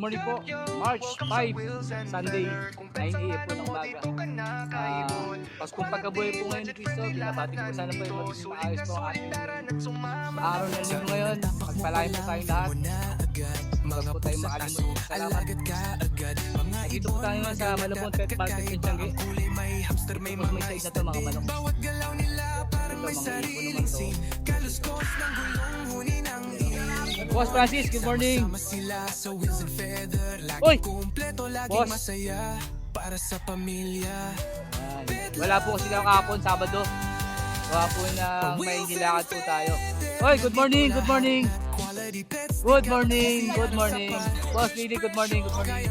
morning po. March 5, Sunday, 9 AM po ng umaga. Paskong pagkabuhay po ngayon ni Cristo. Binabati ko sana po yung magiging maayos po ang ating araw ng linggo ngayon. Pagpalain po tayong lahat. Huwag po tayong makalimot. Salamat. Nandito po tayo ngayon sa Malabon Pet Market in Tiangge. Ito po may side na ito mga manok. Ito mga ibon naman ito. Boss Francis, good morning. Uy! Boss! Wala po kasi lang kahapon, Sabado. Wala po na may nilakad po tayo. Uy, good morning, good morning. Good morning, good morning. Boss Lily, good morning, good morning.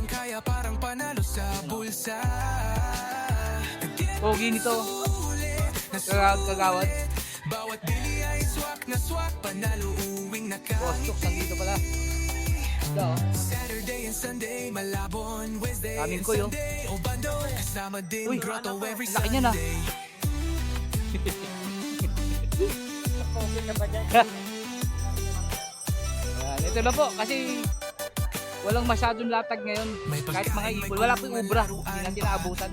Pogi nito. Kagawad. Boss Chok, nandito pala. Ito oh. Kaming ko yun. Uy, laki niya na. Ito na po, kasi walang masyadong latag ngayon. Kahit mga ibon, wala po yung ubra. Hindi natin naabutan.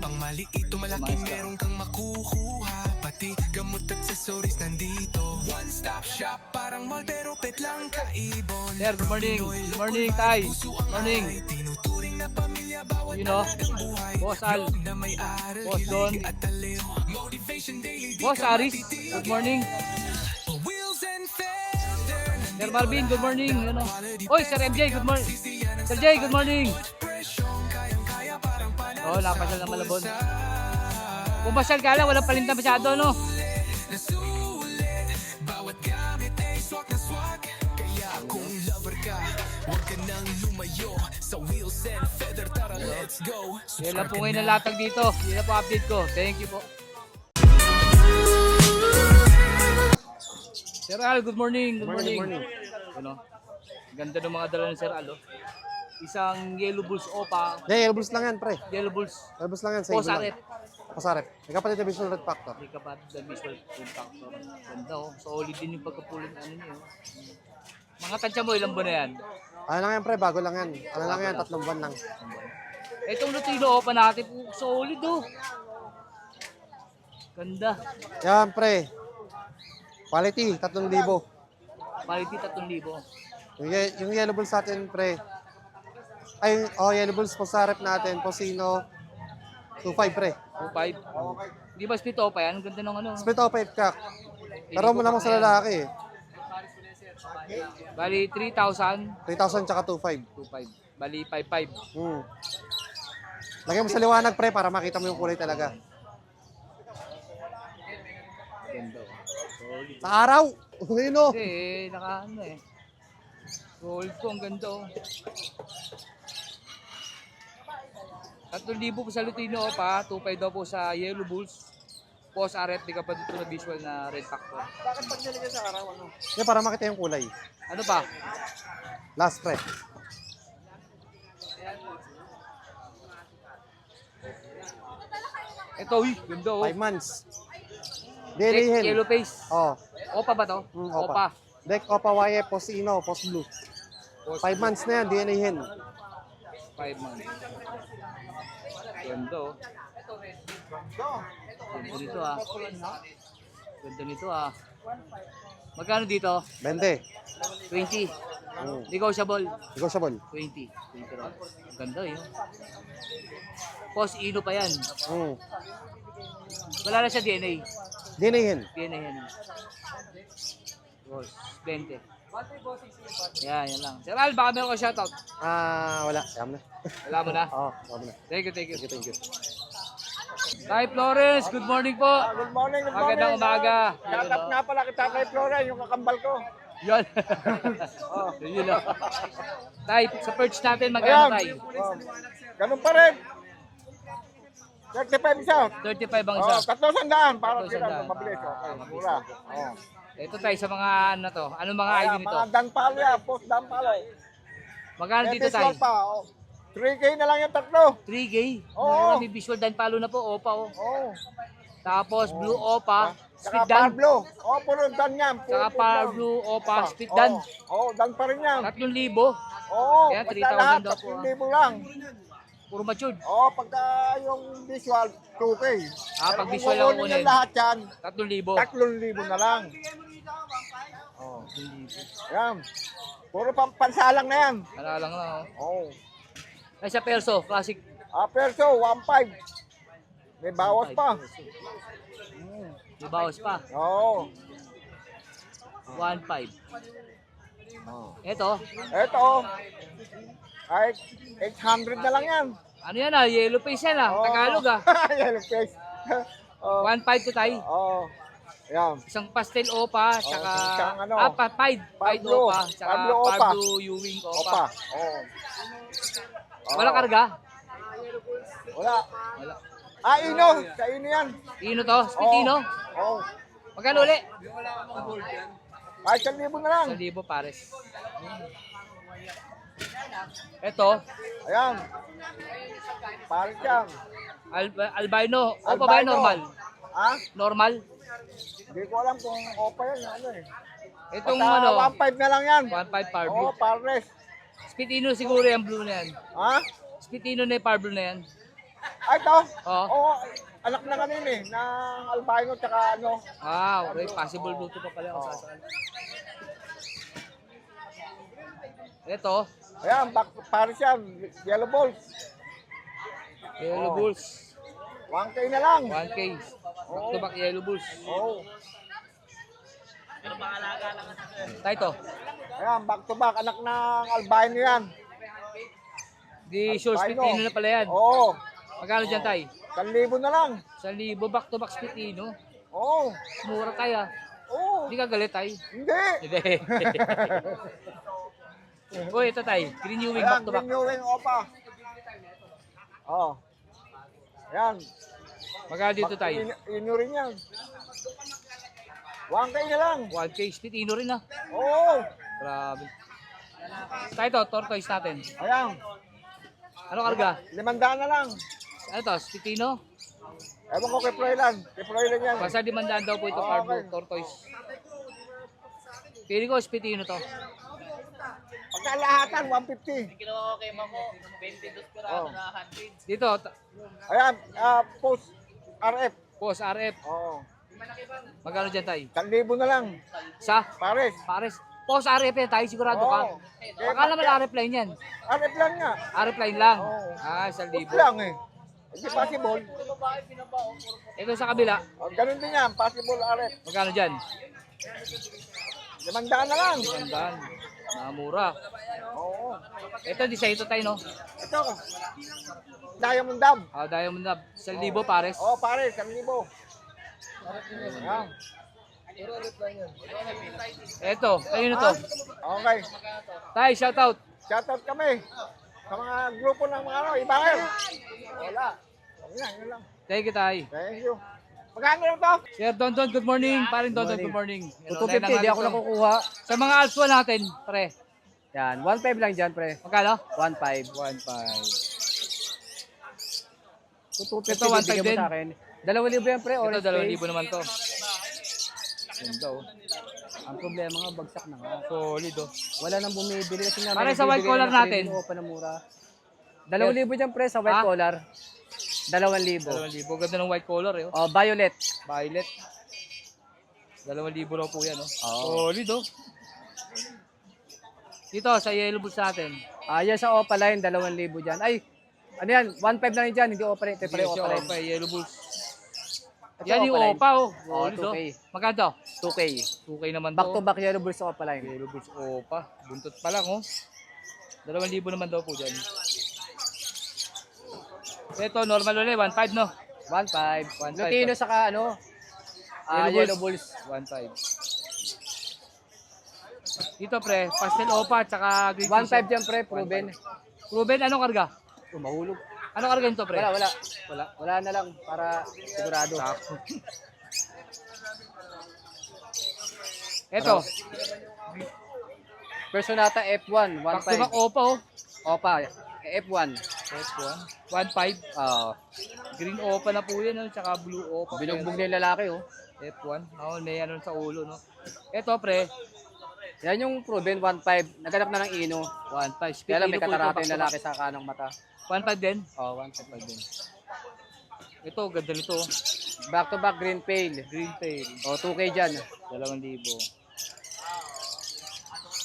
Gamot accessories nandito. One stop shop, parang mall pero pet lang kaibon. Sir, good morning. Good morning, Tay. Good morning. You know, Boss Al, Boss Don, Boss Aris, good morning. Sir Marvin, good morning. You know. Oy, Sir MJ, good morning. Sir Jay, good morning. Oh, napasyal na Malabon. Kung masyal ka lang, walang palinta masyado, no? Yan lang po ngayon ang latag dito. Yan lang po update ko. Thank you po. Sir Al, good morning. Good morning. Good morning. Ano? Ganda ng mga dala ni Sir Al, oh. Isang yellow bulls opa. Yellow bulls lang yan, pre. Yellow bulls. Yellow bulls lang yan. Posaret. Posaret. May kapatid na visual red factor. May kapatid na visual red factor. Ganda oh. Solid din yung pagkapulan ano niyo. Mga tansya mo, ilang buwan na yan? Ano lang yan, pre? Bago lang yan. Ano lang yan? 3 buwan lang. Itong Lutino opa natin, solid oh. Ganda. Yan, pre. Quality, 3,000. Quality, 3,000. Yung yellow bulls natin, pre. Ay, yellow bulls Posaret natin. Posino, 2,500, pre. 2,500. Di ba split opa yan? Ganda ng ano. Split opa, kak. Pero mo naman sa lalaki eh. Bali, 3,000. 3,000 tsaka 2,500. 2,500. Bali, 5,500. Lagyan mo sa liwanag, pre, para makita mo yung kulay talaga. Ganda oh. Solid. Sa araw! Uy, no? Kasi, naka-ano eh. Gold po, ang ganda oh. 3,000 po sa Lutino opa, 2,500 daw po sa Yellow Bulls. Posaret, di ka pa dito na visual na red factor. Bakit pag nilagyan sa araw, ano? Yeah, para makita yung kulay. Ano pa? Last, pre. Ito, uy, ganda oh. 5 months. Delihin. Yellow face. Oh. Opa ba to? Opa. Deck Opa YF, Posino, Post Blue. 5 months na yan, DNA hen. 5 months. Ganda oh. Ganda nito ah. Ganda nito ah. Magkano dito? 20. 20. Negotiable. Negotiable. 20. 20 raw. Ganda eh. Post Ino pa yan. Wala na siya DNA. DNA hen. DNA yan. Boss, 20. Yan lang. Sir Al, baka meron ka shoutout. Wala. Alam na. Wala mo na? Oo, alam na. Thank you. Thank you. Tay Flores, good morning po. Good morning, good morning. Magandang umaga. Shoutout nga pala kita kay Flora, yung kakambal ko. Yan. Yun lang. Tay, sa perch natin, magkano tay? Ganun pa rin. 35 isa. 35 ang isa. 3,000 para 3,000. sila, mabilis. Okay, mura. Ito tay, sa mga ano to? Anong mga ID nito? Mga danpalo yan, post danpalo. Magkano dito tay? 3K na lang yung tatlo. 3K? Oo. May visual dan palo na po, opa oh. Oo. Tapos blue opa, Saka Speed Dan. Pablo. Oh, puro Dan yan. Saka Power Blue Opa, Speed Dan. Oh, Dan pa rin yan. 3,000. Oo, Kaya, basta 3,000 lahat, daw po, 3,000 lang. Puro matured. Oo, pagka yung visual, 2K. Pag Pero visual kung lang kukunin kunin. yung lahat yan, 3,000. 3,000 na lang. Oh, yan. Puro pansalang na yan. Ano lang na, oh. Oh. Ay, sa Perso, classic. Perso, 1.5. May bawas pa. May bawas pa. Oo. 1,500. Oh. Ito, Ito, kahit 800 na lang yan. ano yan ah, yellow face yan ah, Oo. Tagalog ah. Yellow face. Oh. 1,500 to tayo. Oo. Yan. Isang pastel opa, tsaka, isang ano, Pied Pablo. opa, tsaka Pablo opa. Pablo Ewing opa. Opa. Oo. Wala karga? Wala. Wala. Ino. Sa Ino yan. Ino to, Spitino. Oo. Magkano uli? Kahit 1,000 na lang. 1,000 pares. Ito, Ayan. Parit yan. albino. Opa ba yun? Normal? Ha? Normal? Hindi ko alam kung opa yan. Ano eh. Itong Basta ano, 1.5 na lang yan. 1,500 Power Oo, Blue. pares. Spitino siguro yung blue na yan. Ha? Spitino na yung Power Blue na yan. Ay, ito. Oo. Oo. Anak na kanina eh. Ng albino tsaka ano. Wow, okay. Possible blue to pa pala kung sasakal. Ito, Ayan, pares yan. Yellow balls. Yellow Bulls. 1K na lang. 1K. Back to back Yellow Bulls. Oo. Tayo. Ayan, back to back. Anak ng albino yan. Di sure Albino. Spitino na pala yan. Oo. Magkano dyan tayo? 1,000 na lang. 1,000 back to back Spitino. Oo. Mura tayo ah. Oo. Hindi ka galit tayo. Hindi. Hindi. Uy, ito tayo. Green Ewing Ayan, back to back. renewing opa. Oo. Ayan. Magkano dito tayo? Ino rin yan. 1K na lang. 1K. Spitino rin ah. Oo. Grabe. Tayo to, tortoise natin. Ayan. Ano karga? 500 na lang. Ano to? Spitino? Ewan ko kay Froylan. Kay Froylan yan. Basta 500 daw po ito, Okay. Pablo, tortoise. Pili ko, Spitino to. Pagkalahatan, 150. Kinuha ko kay Mamo, 22 pirado na 100. Dito, Ayan, post RF. Post RF. Oo. Magkano dyan tayo? 1,000 na lang. Sa? Pares. Pares. Post RF yan tayo, sigurado ka. Oo. Baka naman RF line yan. RF lang nga. RF line lang. Oo. Ah, Post 1,000. lang eh. Hindi possible. Ito sa kabila, Ganun din yan, possible RF. magkano dyan? 500 na lang. Tandaan. Namura. Oo. Ito, di sa ito tayo, no? Ito. Diamond Dab. Ah, Diamond Lab. 1,000 pares. Oo, pare, 1,000. Ayan. Ito, kanino to? Okay. Tay, shoutout. Shoutout kami sa mga grupo ng mga ano, ibanger. Wala. Yun lang. Thank you, Tay. Thank you. Magkano lang to? Sir Don Don, good morning. Parin Don Don, good morning. Yan, 250, di ako nakukuha. Sa mga alpha natin, pre. Yan, 1.5 lang dyan, pre. Magkano? 1.5. 1,500. Kung 250, Ito, 1.5 bibigyan mo din. sa akin. 2,000 yan, pre. Ito, Orange 2,000 face. naman to. Ganda, oh. Ang problema nga, bagsak na nga. Solid, oh. Wala nang bumibili. Kasi nga, Pare, may sa white bibigay collar na natin. 3,000 o pa na mura. 2,000 dyan, pre, sa white Ha? collar. 2,000. 2,000. Ganda ng white color, eh. Oh. Oh, violet. Violet. 2,000 raw po yan, oh. Oo. Solid, oh. Dito, sa yellow bulls natin. Yan sa Opaline, 2,000 dyan. Ay, ano yan? 1.5 na rin dyan. Hindi Opaline. Ito pala Yes, yung yung Opaline. Opa, yellow bulls. Ito, Yan yung Opaline. Opa, oh. Oh, Solid, oh. 2K. Magkano to? 2K. 2K naman to. Back to back yellow bulls sa Opaline. Yellow bulls, Opa. Buntot pa lang, oh. 2,000 naman daw po dyan. Ito, normal ulit, 1,500, no? 1.5. 1.5. Lutino saka ano? Yellow bulls. 1,500. Dito, pre, pastel opa, tsaka green 1.5 dyan, pre. Proven. Proven, anong karga? Mahulog. Anong karga nito, pre? Wala. Wala. Wala na lang para sigurado. Sakto. Ito, Personata F1, back to back 1.5. opa, oh. Opa, F1. F1, 1,500. Oo. Green opa na po yan, oh, tsaka blue opa. Binugbog na yung lalaki, oh. F1. Oo, may ano sa ulo, no? Ito, pre. Yan yung proven 1.5. Naghanap na ng ino. 1.5. Speed Kaya lang may ino po ito, katarate back yung to lalaki sa kanang mata. back. 1.5 din? Oh, 1.5 din. Ito, ganda nito. Back to back green pail. Green tail. Oh, 2K dyan. 2,000.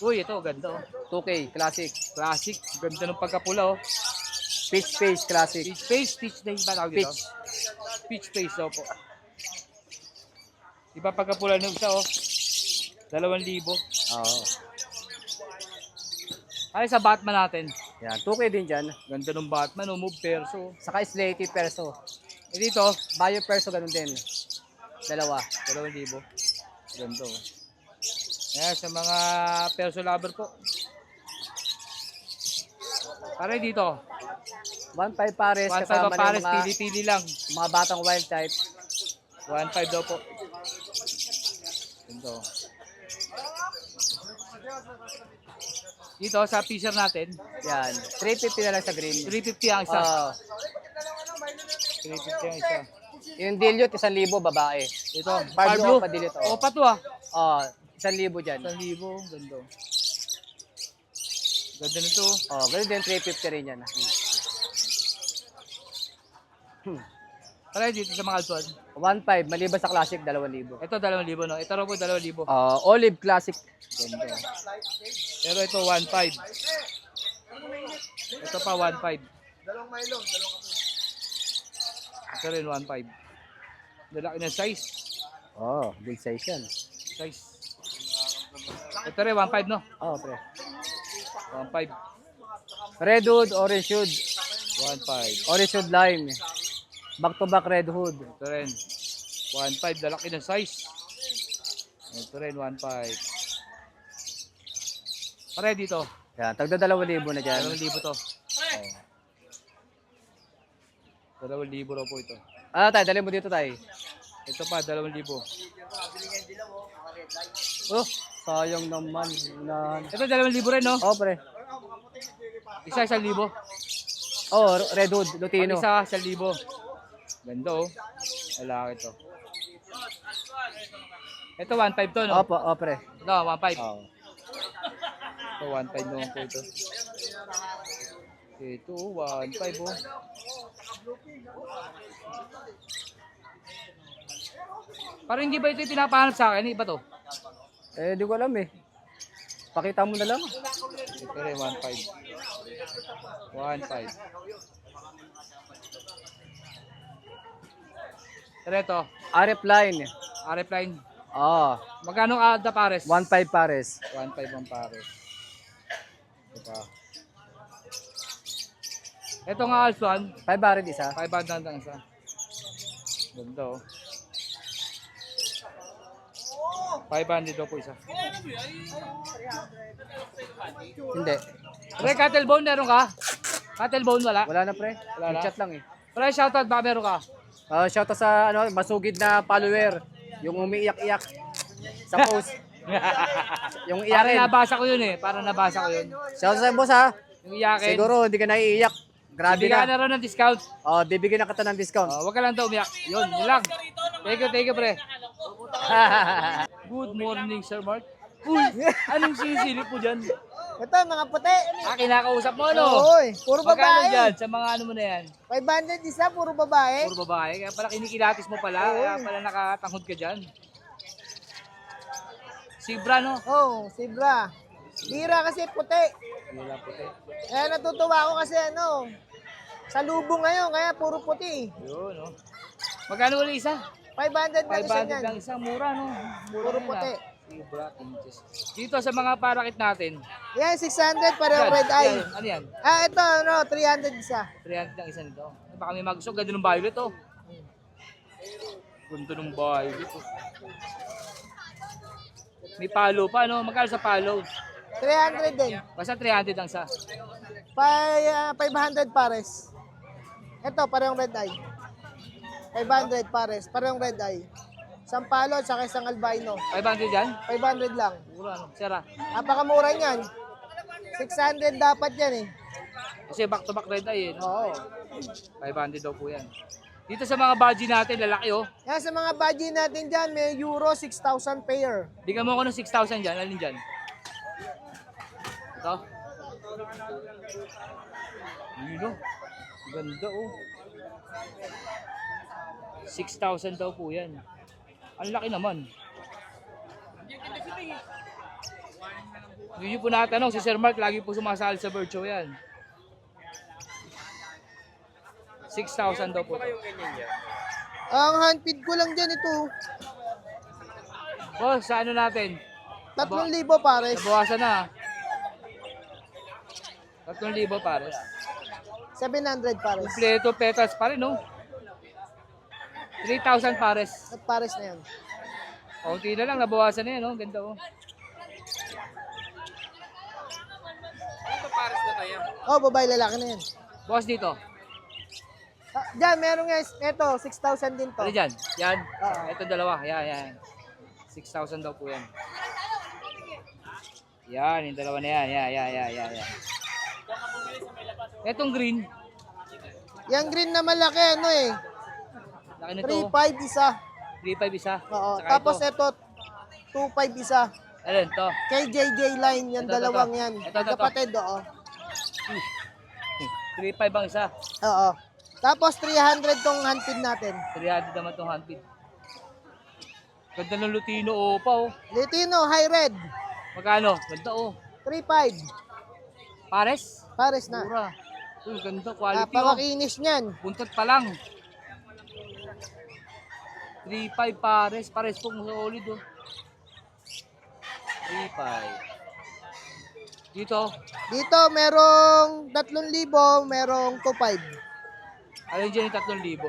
Uy, ito, ganda, oh. 2K, classic. Classic. Ganda ng pagkapula, oh. Peach face, classic. Peach face, peach na yung ba tawag dito? Peach. Peach face, oh po. Iba pagkapula ng isa, oh. 2,000. Oo. Ay, sa Batman natin. Yan, 2K din dyan. Ganda ng Batman, oh. Move perso. Saka slated perso. Eh, dito, Bio perso, ganun din. Dalawa. 2,000. Ganda, oh. Ayan, sa mga perso lover po. Pare dito. 1.5 pares. 1.5 kasama ang pares, ng mga, pili-pili lang. mga batang wild type. 1.5 daw po. Ito. Dito sa fisher natin, Yan. 350 na lang sa green. 350 ang isa. Oo. 350 ang isa. Yung dilute, 1,000 babae. Ito, Pablo Pablo. pa dilute. Opa to ah. Oh, 1,000 dyan. 1,000, ganda. Ganda nito. Oh, ganun din 350 rin yan. Pare dito sa mga altuan. 1.5 maliban sa classic 2,000. Ito 2,000 no. Ito raw po 2,000. Olive classic. Ganda. Pero ito 1.5. Ito pa 1.5. Ito rin 1.5. Lalaki ng size. Oh, big size yan. Size. Ito rin 1.5 no. Oh, pre. 1.5. Red hood, orange hood. 1.5. Orange hood lime. Back to back red hood. Ito rin. 1.5. Lalaki ng size. Ito rin 1.5. Pare dito. Yan, tagda 2,000 na dyan. 2,000 to. Oh. 2,000 raw po ito. Ah, tayo, dali mo dito tayo. Ito pa 2,000. Oh, sayang naman. Unahan. Ito 2,000 rin no. Oh, pre. Isa 1,000. Oh, red hood, Lutino. Isa 1,000. Ganda oh. Lalaki to. Ito 1.5 to no. Opo, oh, pre. Ito 1.5. Oh. Ito 1.5 naman po ito. Ito 1.5 oh. Parang hindi ba ito yung pinapahanap sa akin? Iba to. Eh, di ko alam eh. Pakita mo na lang. Ito rin 1.5. 1.5. Ito. RF line. RF line. Oh, Magkano kada pares? 1.5 pares. 1.5 ang pares. Ito pa. Ito nga Alswan. 500 isa. 500 ang isa. Ganda oh. 500 daw po isa. Hindi. Pre, Cattlebone meron ka? Cattlebone wala? Wala na pre. Wala na? Chat lang eh. Pre, shoutout ba meron ka? Shout out sa ano, masugid na follower. Yung umiiyak-iyak sa post. Yung Parang iyakin. nabasa ko yun eh. Parang nabasa ko yun. Shout out sa boss ha. Yung iyakin. Siguro hindi ka naiiyak. Grabe Bigyan ka na. na rin ng discount. Oh, bibigyan na kita ng discount. Huwag ka lang daw umiyak. Yun lang. Thank you, pre. Good morning, Sir Mark. Uy, anong sinisilip mo dyan? Ito, mga puti. Kinakausap mo, ano? Oy, puro Magkano babae. dyan sa mga ano mo na yan? 500 isa, puro babae. Puro babae. Kaya pala kinikilatis mo pala. Kaya pala nakatanghod ka dyan. Sibra, no? Oh, Sibra. Bira kasi puti. Wala puti. Kaya natutuwa ako kasi ano, sa lubong ngayon, kaya puro puti. Yun, no? Magkano ulit isa? 500 na isa 500 niyan. lang isa. Mura, no? Mura Puro yan, puti. ah. Sibra, inches. Dito sa mga parakit natin. Yan, 600 parehong Yan, red eye. yan. Ano yan? Ah, ito, ano, 300 isa. 300 lang isa nito. Baka may magusto. Ganda ng violet, oh. Ganda ng violet, oh. May palo pa, no? Magkano sa palo? 300 din. Basta 300 lang sa. 500 pares. Ito, parehong red eye. 500 pares, parehong red eye. Isang palo at saka isang albino. 500 yan? 500 lang. Mura, no? Sira. Napakamura niyan. 600 dapat yan eh. Kasi back to back red eye, eh, no? Oo. 500 daw po yan. Dito sa mga budgie natin, lalaki oh. Yan sa mga budget natin dyan, may Euro 6,000 pair. Bigyan mo ako ng 6,000 dyan. Alin dyan? Ito. Yun oh. Ganda oh. 6,000 daw po yan. Ang laki naman. Yun yung po natanong, si Sir Mark lagi po sumasali sa bird show yan. 6,000 daw po. Ang handpid ko lang dyan ito. Oh, sa ano natin? 3,000 pares. Nabawasan na. 3,000 pares. 700 pares. Kompleto petals pa rin, no? 3,000 pares. At pares na yan. Kaunti na lang, nabawasan na yan, no? Ganda, oh. Oh, babae lalaki na yan. Boss dito. Diyan, meron nga, ito, 6,000 din to. Ano dyan? Yan. Oo. Ito dalawa. Yan. 6,000 daw po yan. Yan, yung dalawa na yan. Yan. Itong green. Yung green na malaki, ano eh. Laki nito. 3,500 isa. 3,500 isa. Oo. Saka Tapos ito, 2,500 isa. Alin, to. KJJ line, yan Ito. dalawang yan. Ito. Kapatid, oo. 3,500 ang isa. Oo. Tapos 300 tong handpid natin. 300 naman itong handpid. Ganda ng Lutino Opa, oh. Litino, high red. Magkano? Ganda, oh. 3,500. Pares? Pares na. Mura. Uy, ganda. Quality, oh. Napakakinis niyan. Buntot pa lang. 3,500 pares. Pares po solid, oh. 3,500. Dito. Dito, merong 3,000, merong 2,500. Alin dyan yung 3,000.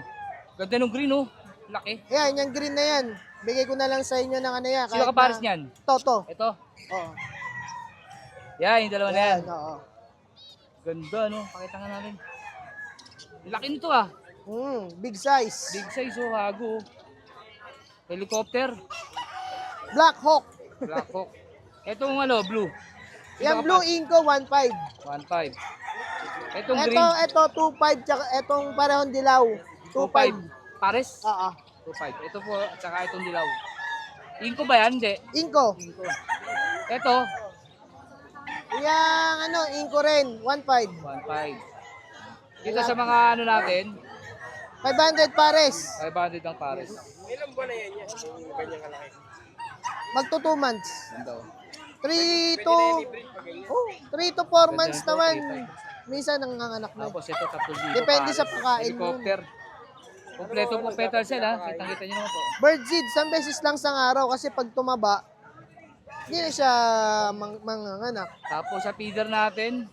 Ganda ng green, oh. Laki. Ayan, yung green na yan. Bigay ko na lang sa inyo ng ano yan. Sino ka pares niyan? Toto. Ito. Oo. Yan, yung dalawa na yan. Ayan, oo. Ganda, no? Pakita nga natin. Laki nito, ah. Big size. Big size, oh. Hago, oh. Helicopter. Black Hawk. Black Hawk. Itong ano, blue. Yung blue inko, 1,500. 1,500. Itong green. Ito 2,500. Tsaka itong parehong dilaw. 2,500. Pares? Oo. 2,500. Ito po, tsaka itong dilaw. Inko ba yan? Hindi. Inko. Inko. Ito, Yung ano, inko rin. 1,500. 1,500. Dito sa mga ano natin, 500 pares. 500 ang pares. Magto 2 months. Ganda, oh. 3 to 4 months naman. Minsan nanganganak na. Tapos ito, 3,000 Depende pares. sa pakain mo. Helicopter. Kompleto po petal cell, ha? Kitang-kita nyo naman po. Bird seed, 1 beses lang sa araw kasi pag tumaba, hindi na siya manganganak. Tapos sa feeder natin,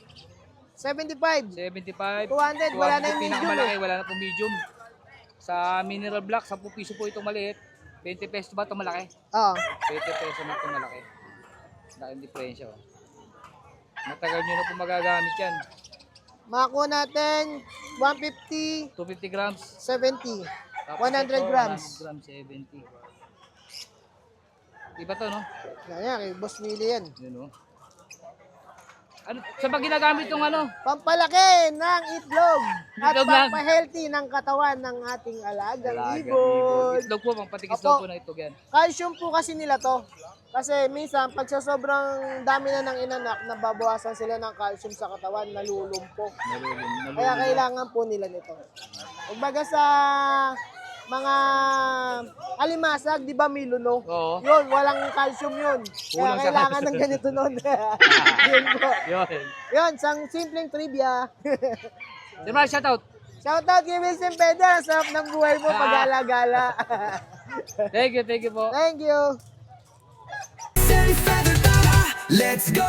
75. 75. 200, wala na yung medium, pinakamalaki, eh. wala na pong medium. Sa mineral block, 10 piso po itong maliit. 20 pesos ba itong malaki? Oo. 20 pesos na itong malaki. Laking diferensya, oh. Matagal nyo na po magagamit yan. Makakuha natin 150, 250 grams. 70. Tapos 100 ito, grams. 100 grams, 70. Iba to, no? Yan, kay Boss Willie yan. Yun, oh. Ano, saan ba ginagamit itong ano? Pampalaki ng itlog at Itlog lang. pampahealthy ng katawan ng ating alagang Dalaga, ibon. Itlog po, pampatikis Opo. daw po ng itlog yan. Calcium po kasi nila to. Kasi minsan, pag sa sobrang dami na ng inanak, nababawasan sila ng calcium sa katawan, nalulumpo. Kaya kailangan po nila nito. Kumbaga sa mga alimasag, di ba miluno? Oo. Yun, walang calcium yun. Kaya Kulang sa kailangan calcium. ng ganito nun. Yun po. Yun. Yun, sang simpleng trivia. Sir Mark, shoutout. Shoutout kay Wilson Pedro. Sarap ng buhay mo pag-alagala. Thank you po. Thank you. Let's go!